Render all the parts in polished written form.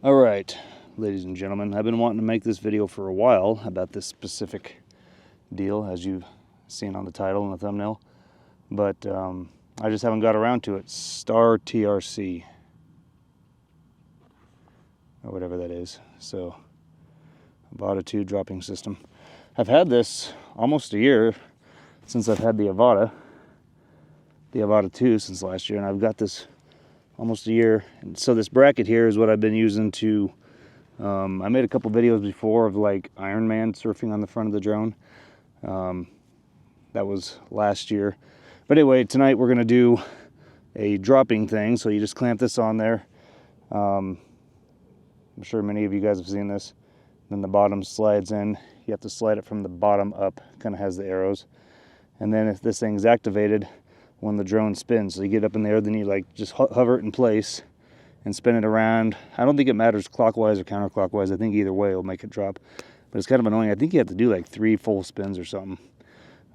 All right, ladies and gentlemen, I've been wanting to make this video for a while about this specific deal, as you've seen on the title and the thumbnail, but I just haven't got around to it. STARTRC, or whatever that is. So, Avata 2 dropping system. I've had this almost a year since I've had the Avata 2 since last year, and I've got this almost a year. And so this bracket here is what I've been using to, I made a couple videos before of like Iron Man surfing on the front of the drone. That was last year. But anyway, tonight we're gonna do a dropping thing. So you just clamp this on there. I'm sure many of you guys have seen this. Then the bottom slides in. You have to slide it from the bottom up, kind of has the arrows. And then if this thing's activated when the drone spins, so you get up in the air, then you like just hover it in place and spin it around. I don't think it matters clockwise or counterclockwise. I think either way will make it drop, but it's kind of annoying. I think you have to do like 3 full spins or something,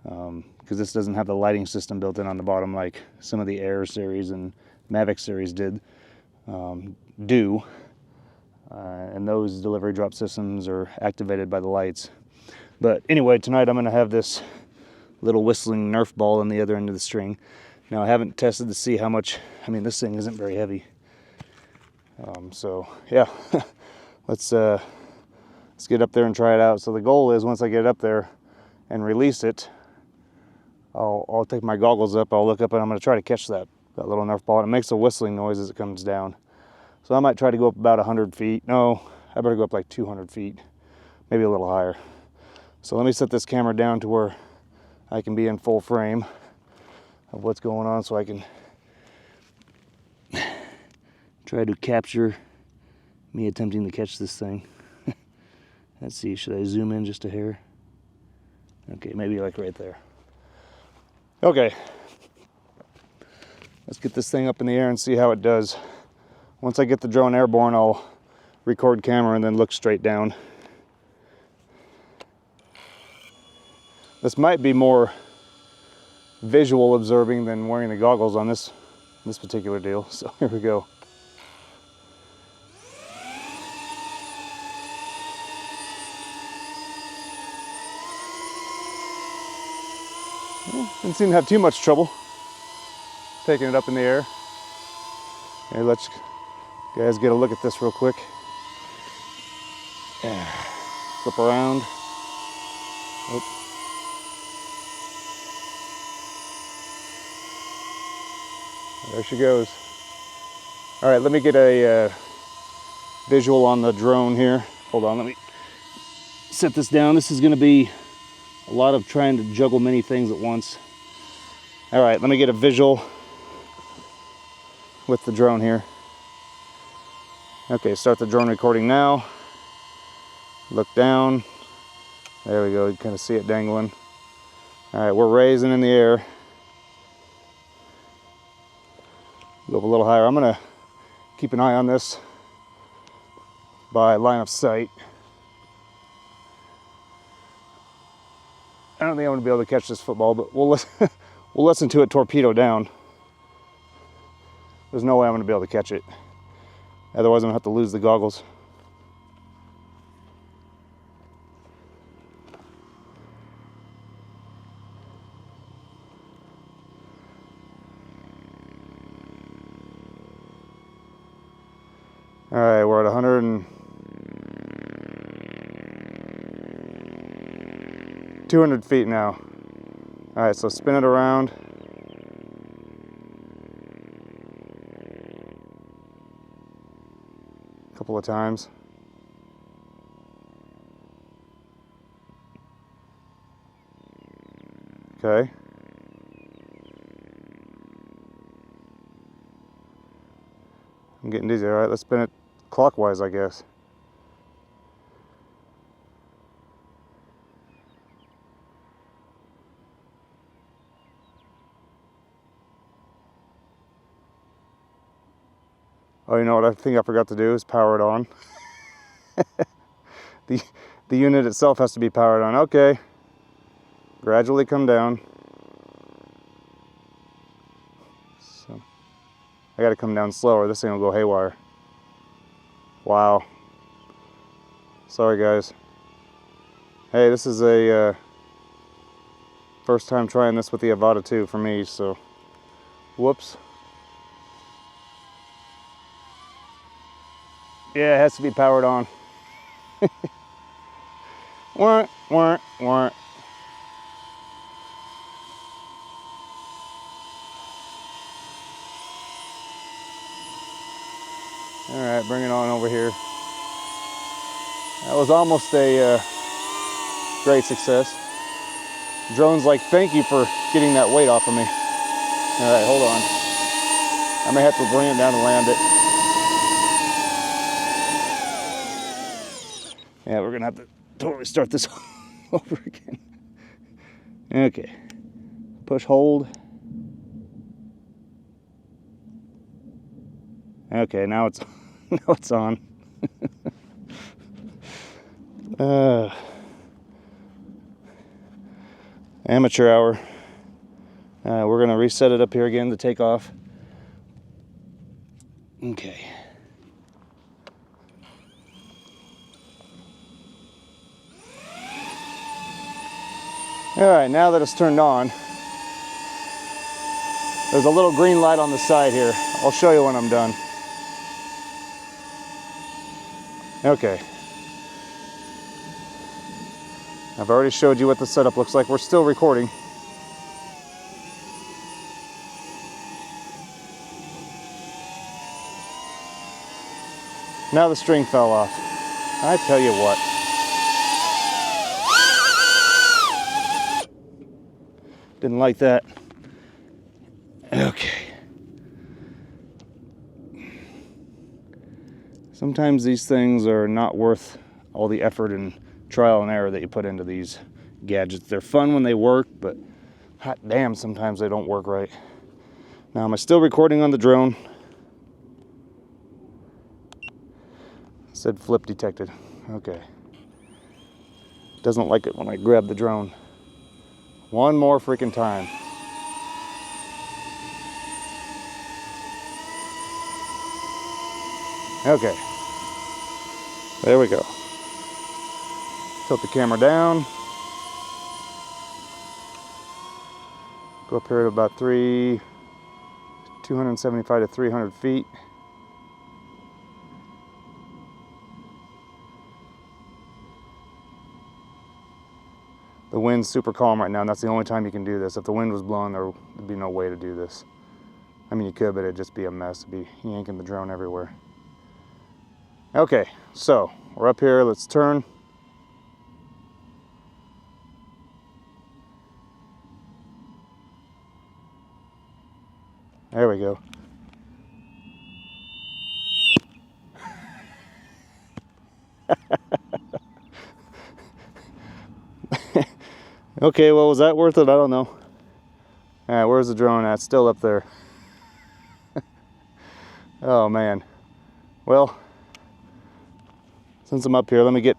because this doesn't have the lighting system built in on the bottom like some of the Air series and Mavic series did do. And those delivery drop systems are activated by the lights. But anyway, tonight I'm going to have this little whistling Nerf ball on the other end of the string. Now I haven't tested to see how much, I mean this thing isn't very heavy. So yeah, let's get up there and try it out. So the goal is once I get up there and release it, I'll take my goggles up, I'll look up, and I'm going to try to catch that little Nerf ball. And it makes a whistling noise as it comes down. So I might try to go up about 100 feet. No, I better go up like 200 feet, maybe a little higher. So let me set this camera down to where I can be in full frame of what's going on, so I can try to capture me attempting to catch this thing. Let's see, should I zoom in just a hair? Okay, maybe like right there. Okay, let's get this thing up in the air and see how it does. Once I get the drone airborne, I'll record camera and then look straight down. This might be more visual observing than wearing the goggles on this particular deal. So here we go. Well, didn't seem to have too much trouble taking it up in the air. Okay, let's guys get a look at this real quick. Yeah. Flip around. Oop. There she goes. All right, let me get a visual on the drone here. Hold on, let me set this down. This is going to be a lot of trying to juggle many things at once. All right, let me get a visual with the drone here. Okay, start the drone recording now. Look down. There we go, you can kind of see it dangling. All right, we're raising in the air. Go up a little higher. I'm gonna keep an eye on this by line of sight. I don't think I'm gonna be able to catch this football, but we'll listen to it torpedo down. There's no way I'm gonna be able to catch it. Otherwise I'm gonna have to lose the goggles. All right, we're at 200 feet now. All right, so spin it around. A couple of times. Okay. I'm getting dizzy. All right, let's spin it clockwise, I guess. Oh, you know what I think I forgot to do is power it on. The unit itself has to be powered on. Okay. Gradually come down. So, I gotta come down slower. This thing will go haywire. Wow. Sorry guys. Hey, this is a first time trying this with the Avata 2 for me, so whoops. Yeah, it has to be powered on. Wah, wah, wah. All right, bring it on over here. That was almost a great success. Drone's like, thank you for getting that weight off of me. All right, hold on. I may have to bring it down and land it. Yeah, we're gonna have to totally start this over again. Okay, push hold. Okay, now it's now it's on. Amateur hour. We're gonna reset it up here again to take off. Okay. All right, now that it's turned on, there's a little green light on the side here. I'll show you when I'm done. Okay. I've already showed you what the setup looks like. We're still recording. Now the string fell off. I tell you what. Didn't like that. Okay. Sometimes these things are not worth all the effort and trial and error that you put into these gadgets. They're fun when they work, but hot damn, sometimes they don't work right. Now, am I still recording on the drone? It said flip detected. Okay. Doesn't like it when I grab the drone. One more freaking time. Okay. There we go. Tilt the camera down. Go up here to about 275 to 300 feet. The wind's super calm right now, and that's the only time you can do this. If the wind was blowing, there would be no way to do this. I mean, you could, but it'd just be a mess. It'd be yanking the drone everywhere. Okay, so we're up here. Let's turn. There we go. Okay, well, was that worth it? I don't know. All right, where's the drone at? Still up there. Oh, man. Well, since I'm up here, let me get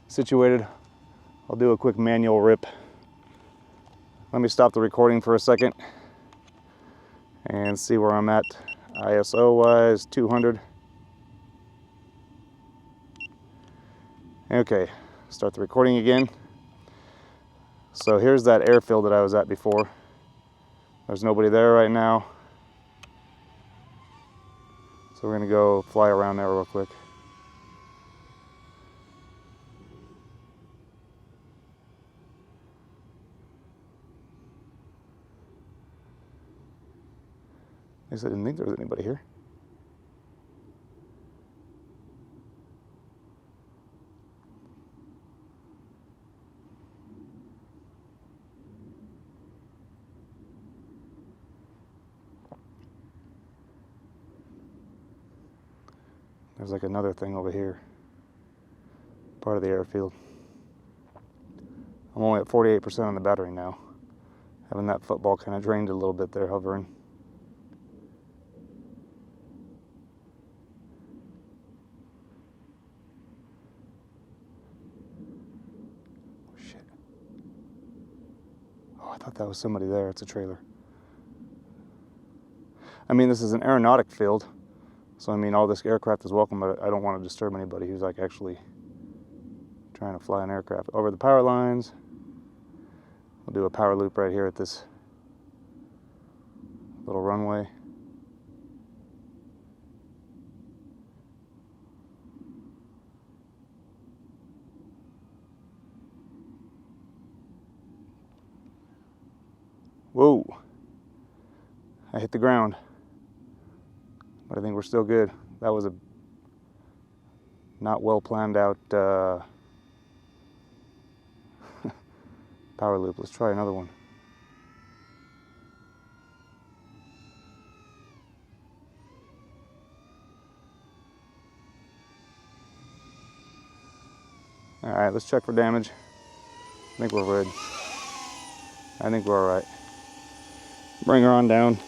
situated. I'll do a quick manual rip. Let me stop the recording for a second and see where I'm at ISO-wise, 200. Okay, start the recording again. So here's that airfield that I was at before. There's nobody there right now. So we're gonna go fly around there real quick. I guess I didn't think there was anybody here. There's like another thing over here, part of the airfield. I'm only at 48% on the battery now. Having that football kind of drained a little bit there, hovering. Oh, shit. Oh, I thought that was somebody there. It's a trailer. I mean, this is an aeronautic field, so I mean, all this aircraft is welcome, but I don't want to disturb anybody who's like actually trying to fly an aircraft. Over the power lines. We'll do a power loop right here at this little runway. Whoa, I hit the ground, but I think we're still good. That was a not well planned out power loop. Let's try another one. All right, let's check for damage. I think we're good. I think we're all right. Bring her on down.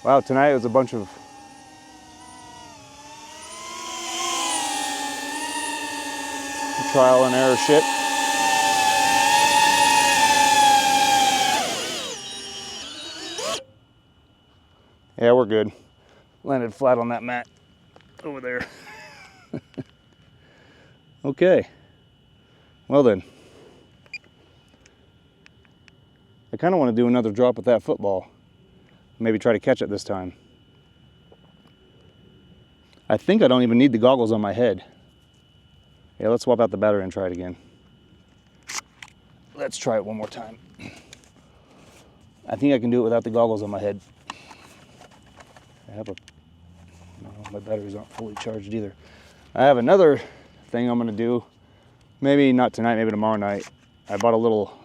Wow, tonight it was a bunch of trial and error shit. Yeah, we're good. Landed flat on that mat over there. Okay. Well then. I kind of want to do another drop with that football. Maybe try to catch it this time. I think I don't even need the goggles on my head. Yeah, let's swap out the battery and try it again. Let's try it one more time. I think I can do it without the goggles on my head. No, my batteries aren't fully charged either. I have another thing I'm gonna do. Maybe not tonight, maybe tomorrow night. I bought a little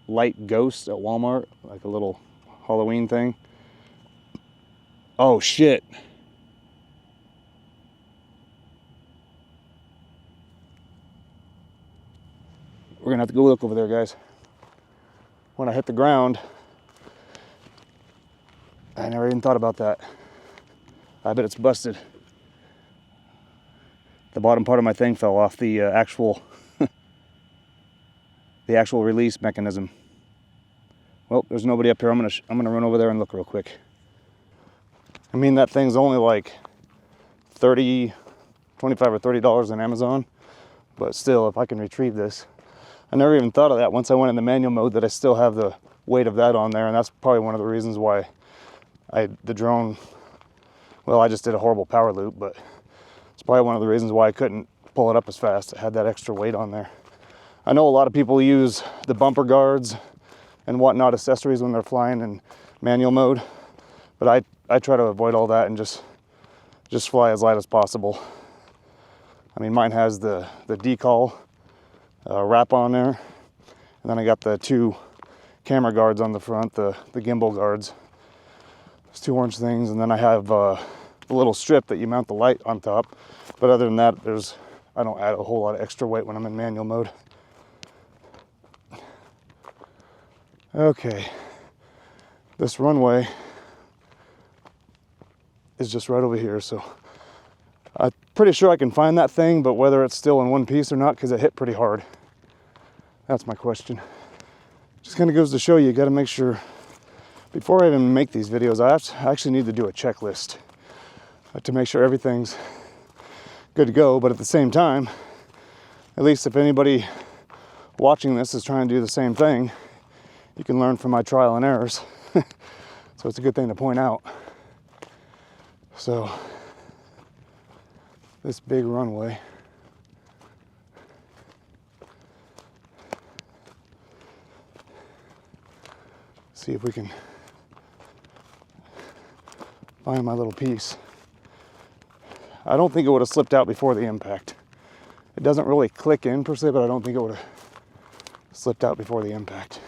light ghost at Walmart, like a little Halloween thing. Oh shit. We're gonna have to go look over there, guys. When I hit the ground, I never even thought about that. I bet it's busted. The bottom part of my thing fell off the actual the actual release mechanism. Well, there's nobody up here. I'm gonna run over there and look real quick. I mean, that thing's only like $25 or $30 on Amazon, but still, if I can retrieve this. I never even thought of that once I went in the manual mode, that I still have the weight of that on there, and that's probably one of the reasons why the drone, well, I just did a horrible power loop, but it's probably one of the reasons why I couldn't pull it up as fast. It had that extra weight on there. I know a lot of people use the bumper guards and whatnot accessories when they're flying in manual mode, but I try to avoid all that and just fly as light as possible. I mean, mine has the decal wrap on there, and then I got the two camera guards on the front, the gimbal guards. There's two orange things, and then I have the little strip that you mount the light on top. But other than that, I don't add a whole lot of extra weight when I'm in manual mode. Okay, this runway is just right over here, so I'm pretty sure I can find that thing, but whether it's still in one piece or not, because it hit pretty hard. That's my question. Just kind of goes to show you got to make sure, before I even make these videos, I actually need to do a checklist to make sure everything's good to go. But at the same time, at least if anybody watching this is trying to do the same thing, you can learn from my trial and errors. So it's a good thing to point out. So this big runway, see if we can find my little piece. I don't think it would have slipped out before the impact. It doesn't really click in per se, but I don't think it would have slipped out before the impact.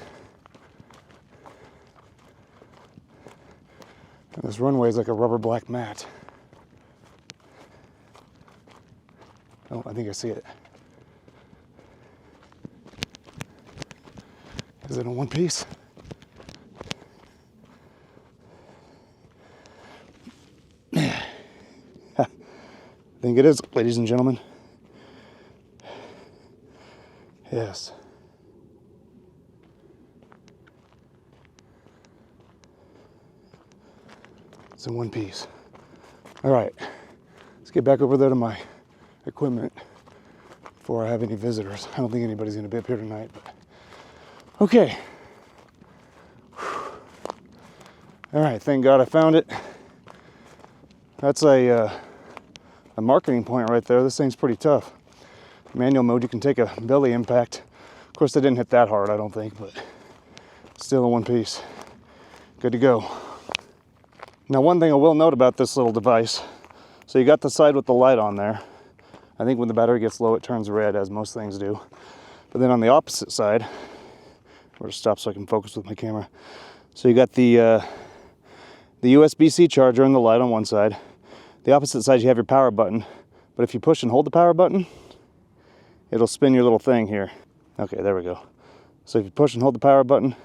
And this runway is like a rubber black mat. Oh, I think I see it. Is it in one piece? I think it is, ladies and gentlemen. Yes. in one piece. All right, let's get back over there to my equipment before I have any visitors. I don't think anybody's gonna be up here tonight, but okay. All right, thank God I found it. That's a marketing point right there. This thing's pretty tough. Manual mode, you can take a belly impact. Of course, I didn't hit that hard, I don't think, but still in one piece. Good to go. Now, one thing I will note about this little device, so you got the side with the light on there. I think when the battery gets low, it turns red, as most things do. But then on the opposite side, where to stop so I can focus with my camera. So you got the USB-C charger and the light on one side. The opposite side, you have your power button. But if you push and hold the power button, it'll spin your little thing here. Okay, there we go. So if you push and hold the power button,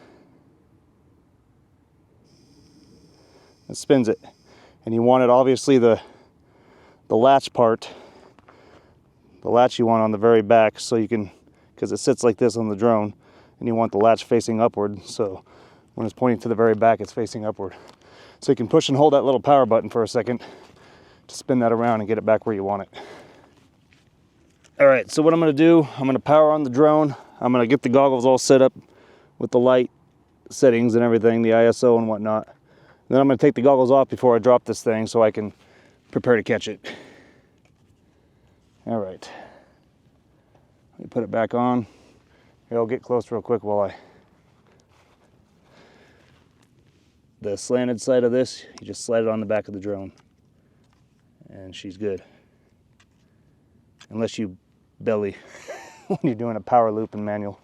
it spins it. And you want it, obviously, the latch part, the latch you want on the very back, so you can, because it sits like this on the drone, and you want the latch facing upward, so when it's pointing to the very back, it's facing upward. So you can push and hold that little power button for a second to spin that around and get it back where you want it. All right, so what I'm gonna do, I'm gonna power on the drone. I'm gonna get the goggles all set up with the light settings and everything, the ISO and whatnot. Then I'm gonna take the goggles off before I drop this thing so I can prepare to catch it. All right, let me put it back on. Here, I'll get close real quick while the slanted side of this, you just slide it on the back of the drone. And she's good. Unless you belly when you're doing a power loop and manual,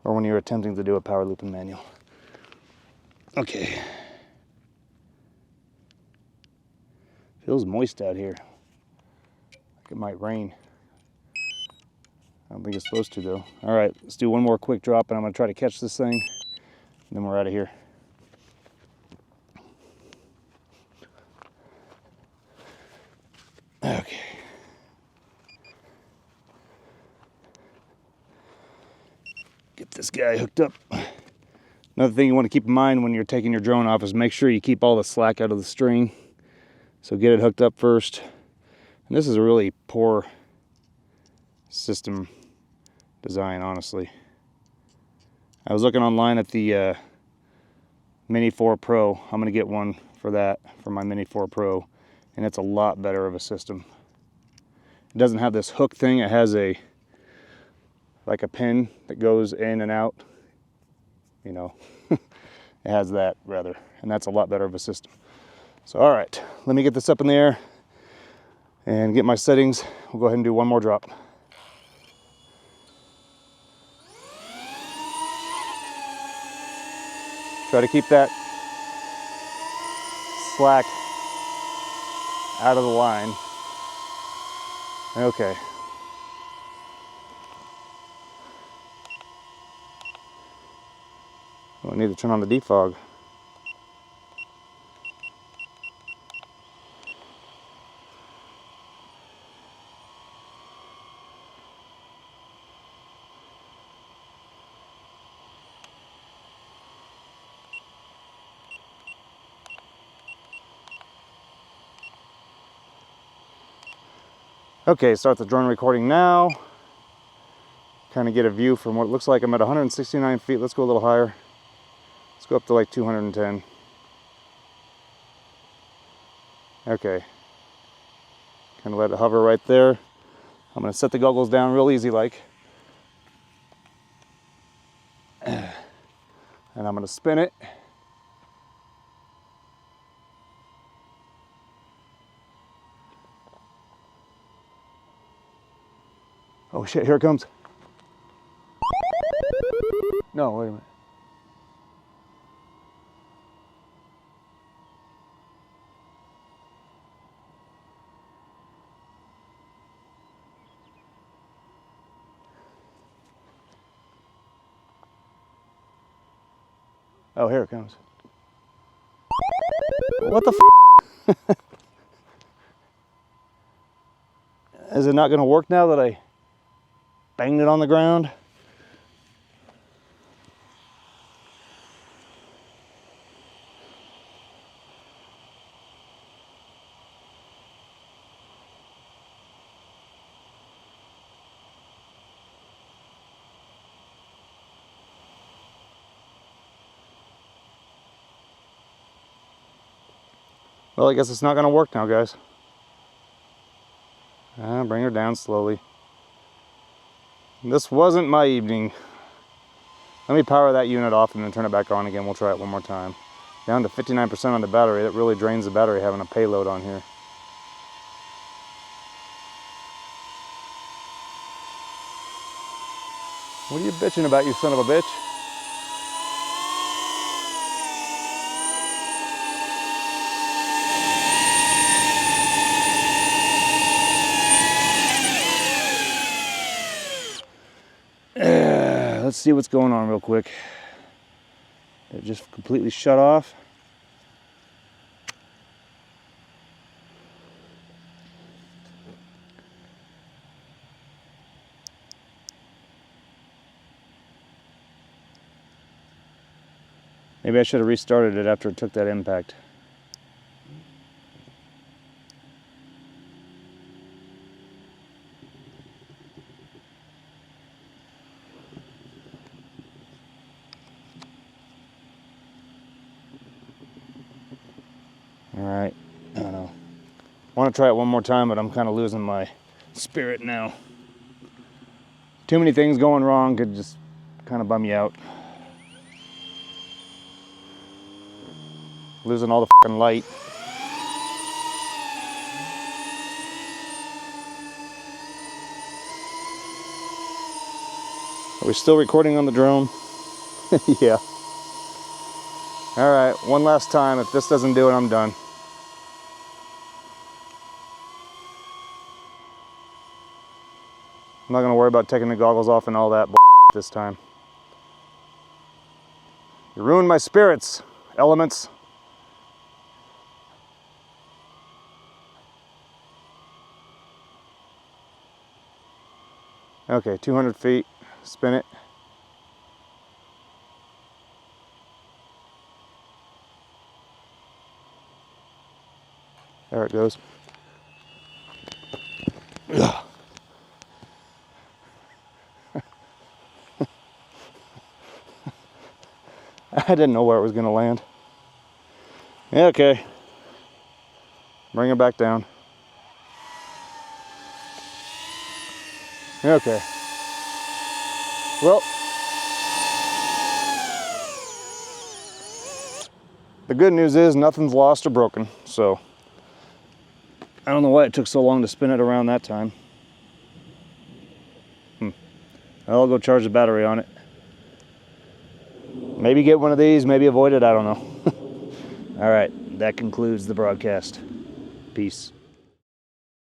or when you're attempting to do a power loop and manual. Okay. Feels moist out here. Like it might rain. I don't think it's supposed to though. All right, let's do one more quick drop and I'm gonna try to catch this thing, and then we're out of here. Okay. Get this guy hooked up. Another thing you want to keep in mind when you're taking your drone off is make sure you keep all the slack out of the string. So get it hooked up first. And this is a really poor system design, honestly. I was looking online at the Mini 4 Pro. I'm going to get one for that, for my Mini 4 Pro. And it's a lot better of a system. It doesn't have this hook thing. It has like a pin that goes in and out. You know, it has that rather, and that's a lot better of a system. So, all right, let me get this up in the air and get my settings. We'll go ahead and do one more drop. Try to keep that slack out of the line. Okay. I need to turn on the defog. Okay, start the drone recording now. Kind of get a view from what it looks like. I'm at 169 feet. Let's go a little higher. Let's go up to like 210. Okay. Kind of let it hover right there. I'm going to set the goggles down real easy like. And I'm going to spin it. Oh shit, here it comes. No, wait a minute. Oh, here it comes. What the f? Is it not going to work now that I banged it on the ground? Well, I guess it's not going to work now, guys. Bring her down slowly. This wasn't my evening. Let me power that unit off and then turn it back on again. We'll try it one more time. Down to 59% on the battery. That really drains the battery having a payload on here. What are you bitching about, you son of a bitch? Let's see what's going on real quick. It just completely shut off. Maybe I should have restarted it after it took that impact. Alright, I don't know. I want to try it one more time, but I'm kind of losing my spirit now. Too many things going wrong could just kind of bum you out. Losing all the fucking light. Are we still recording on the drone? Yeah. Alright, one last time. If this doesn't do it, I'm done. I'm not going to worry about taking the goggles off and all that this time. You ruined my spirits, elements. Okay, 200 feet, spin it. There it goes. Ugh. I didn't know where it was going to land. Okay. Bring it back down. Okay. Well, the good news is nothing's lost or broken, so I don't know why it took so long to spin it around that time. I'll go charge the battery on it. Maybe get one of these, maybe avoid it, I don't know. All right, that concludes the broadcast. Peace.